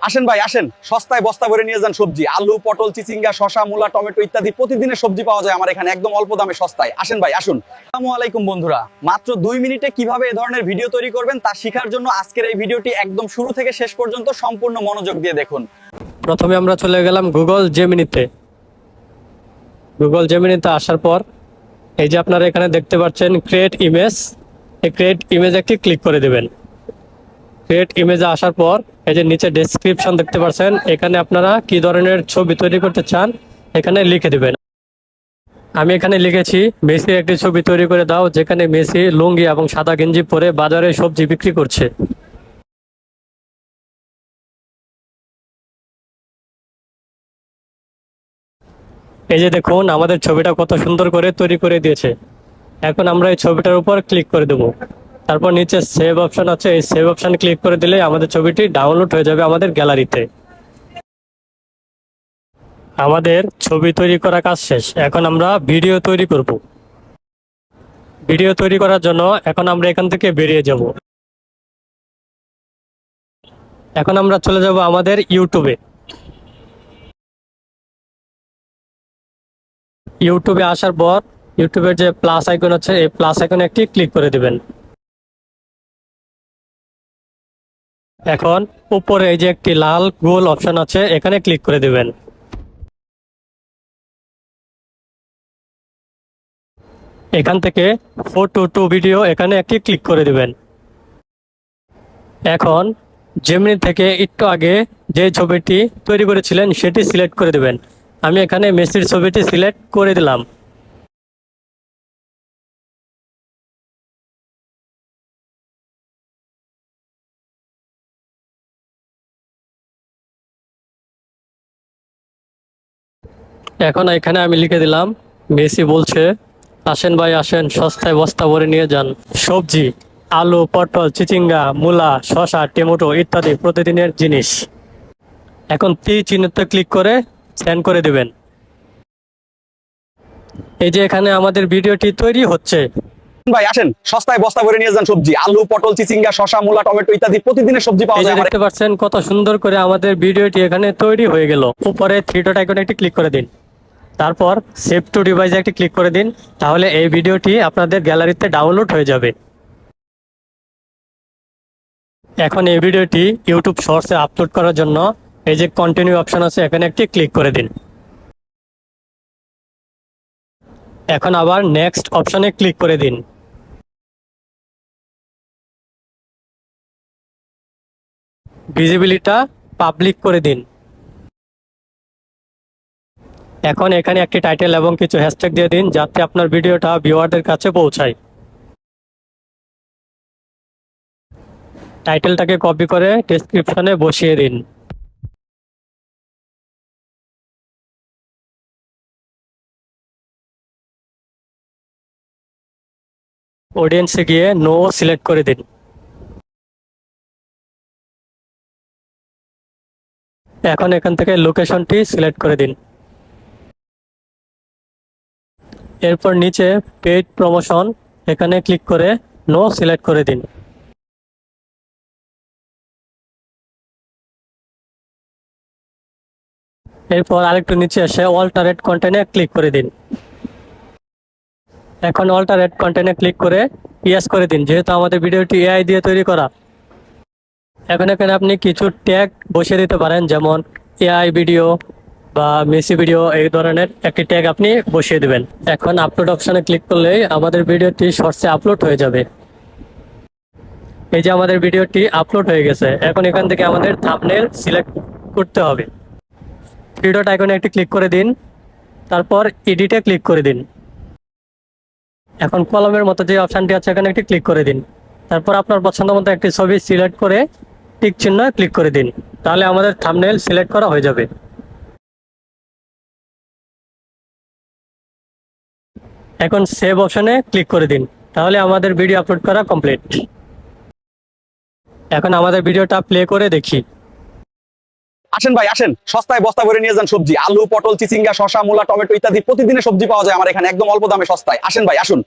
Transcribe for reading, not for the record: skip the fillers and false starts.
আসেন ভাই আসেন, সস্তায় বস্তা ভরে নিয়ে যান সবজি। আলু, পটল, চিচিঙ্গা, শসা, মূলা, টমেটো ইত্যাদি প্রতিদিনের সবজি পাওয়া যায় আমার এখানে একদম অল্প দামে সস্তায়। আসেন ভাই আসুন। আসসালামু আলাইকুম বন্ধুরা, মাত্র 2 মিনিটে কিভাবে এ ধরনের ভিডিও তৈরি করবেন তা শেখার জন্য আজকের এই ভিডিওটি একদম শুরু থেকে শেষ পর্যন্ত সম্পূর্ণ মনোযোগ দিয়ে দেখুন। প্রথমে আমরা চলে গেলাম গুগল জেমিনিতে। গুগল জেমিনিতে আসার পর এই যে আপনারা এখানে দেখতে পাচ্ছেন ক্রিয়েট ইমেজ, এই ক্রিয়েট ইমেজে একটি ক্লিক করে দেবেন। ক্রিয়েট ইমেজে আসার পর এই যে নিচে ডেসক্রিপশন দেখতে পাচ্ছেন, এখানে আপনারা কি ধরনের ছবি তৈরি করতে চান এখানে লিখে দেবেন। আমি এখানে লিখেছি মেসির একটি ছবি তৈরি করে দাও, যেখানে মেসি লুঙ্গি এবং সাদা গেঞ্জি পরে বাজারে সবজি বিক্রি করছে। এই যে দেখুন আমাদের ছবিটা কত সুন্দর করে তৈরি করে দিয়েছে। এখন আমরা এই ছবিটার উপর ক্লিক করে দেব। তারপর নিচে সেভ অপশন আছে, এই সেভ অপশন ক্লিক করে দিলে আমাদের ছবিটি ডাউনলোড হয়ে যাবে আমাদের গ্যালারিতে। আমাদের ছবি তৈরি করা কাজ শেষ, এখন আমরা ভিডিও তৈরি করব। ভিডিও তৈরি করার জন্য এখন আমরা এখান থেকে বেরিয়ে যাব। এখন আমরা চলে যাব আমাদের ইউটিউবে। ইউটিউবে আসার পর ইউটিউবের যে প্লাস আইকন আছে, এই প্লাস আইকনে একটি ক্লিক করে দিবেন। এখন উপরে এই যে একটি লাল গোল অপশন আছে, এখানে ক্লিক করে দিবেন। এখান থেকে ফটো টু ভিডিও এখানে একটি ক্লিক করে দিবেন। এখন জেমিনি থেকে একটু আগে যে ছবিটি তৈরি করেছিলেন সেটি সিলেক্ট করে দিবেন। আমি এখানে মেসির ছবিটি সিলেক্ট করে দিলাম। এখন এখানে আমি লিখে দিলাম মেসি বলছে আসেন ভাই আসেন, সস্তায় বস্তা ভরে নিয়ে যান সবজি, আলু, পটল, চিচিঙ্গা, মূলা, শসা, টমেটো ইত্যাদি প্রতিদিনের জিনিস। এখন তীর চিহ্নতে ক্লিক করে সেন্ড করে দিবেন। এই যে এখানে আমাদের ভিডিওটি তৈরি হচ্ছে। ভাই আসেন, সস্তায় বস্তা ভরে নিয়ে যান সবজি। আলু, পটল, চিচিঙ্গা, শসা, মূলা, টমেটো ইত্যাদি প্রতিদিনের সবজি পাওয়া এই যে যায় আমার। দেখতে পাচ্ছেন কত সুন্দর করে আমাদের ভিডিওটি এখানে তৈরি হয়ে গেল। উপরে থ্রি ডট আইকনে একটি ক্লিক করে দিন, তারপর সেভ টু ডিভাইসে একটি ক্লিক করে দিন, তাহলে এই ভিডিওটি আপনাদের গ্যালারিতে ডাউনলোড হয়ে যাবে। এখন এই ভিডিওটি ইউটিউব শর্টসে আপলোড করার জন্য এই যে কন্টিনিউ অপশন আছে, এখানে একটি ক্লিক করে দিন। এখন আবার নেক্সট অপশনে ক্লিক করে দিন। ভিজিবিলিটা পাবলিক করে দিন। এখন এখানে একটি টাইটেল এবং কিছু হ্যাশট্যাগ দিয়ে দিন, যাতে আপনার ভিডিওটা ভিউয়ারদের কাছে পৌঁছায়। টাইটেলটাকে কপি করে ডেসক্রিপশনে বসিয়ে দিন। অডিয়েন্সে গিয়ে নো সিলেক্ট করে দিন। এখন এখান থেকে লোকেশনটি সিলেক্ট করে দিন। এরপর নিচে পেইড প্রমোশন এখানে ক্লিক করে নো সিলেক্ট করে দিন। এরপর আরেকটু নিচে এসে অল্টারেট কন্টেন্টে ক্লিক করে দিন। এখন অল্টারেট কন্টেন্টে ক্লিক করে ইয়েস করে দিন, যেহেতু আমাদের ভিডিওটি এআই দিয়ে তৈরি করা। এখন এখানে আপনি কিছু ট্যাগ বসিয়ে দিতে পারেন, যেমন এআই ভিডিও বা মেসি ভিডিও, এই ধরনের একটি ট্যাগ আপনি বসিয়ে দিবেন। এখন আপলোড অপশনে ক্লিক করলেই আমাদের ভিডিওটি শর্টসে আপলোড হয়ে যাবে। এই যে আমাদের ভিডিওটি আপলোড হয়ে গেছে। এখন এখান থেকে আমাদের থাম্বনেল সিলেক্ট করতে হবে। থ্রি ডট আইকনে একটি ক্লিক করে দিন, তারপর এডিটে ক্লিক করে দিন। এখন কলমের মতো যে অপশানটি আছে এখানে একটি ক্লিক করে দিন, তারপর আপনার পছন্দ মতো একটি ছবি সিলেক্ট করে টিক চিহ্ন ক্লিক করে দিন, তাহলে আমাদের থাম্বনেল সিলেক্ট করা হয়ে যাবে। এখন সেভ অপশনে ক্লিক করে দিন, তাহলে আমাদের ভিডিও আপলোড করা কমপ্লিট। এখন আমাদের ভিডিওটা প্লে করে দেখি। আসেন ভাই আসেন, সস্তায় বস্তা ভরে নিয়ে যান সবজি। আলু, পটল, চিচিঙ্গা, শসা, মূলা, টমেটো ইত্যাদি প্রতিদিনের সবজি পাওয়া যায় আমার এখানে একদম অল্প দামে সস্তায়। আসেন ভাই আসুন।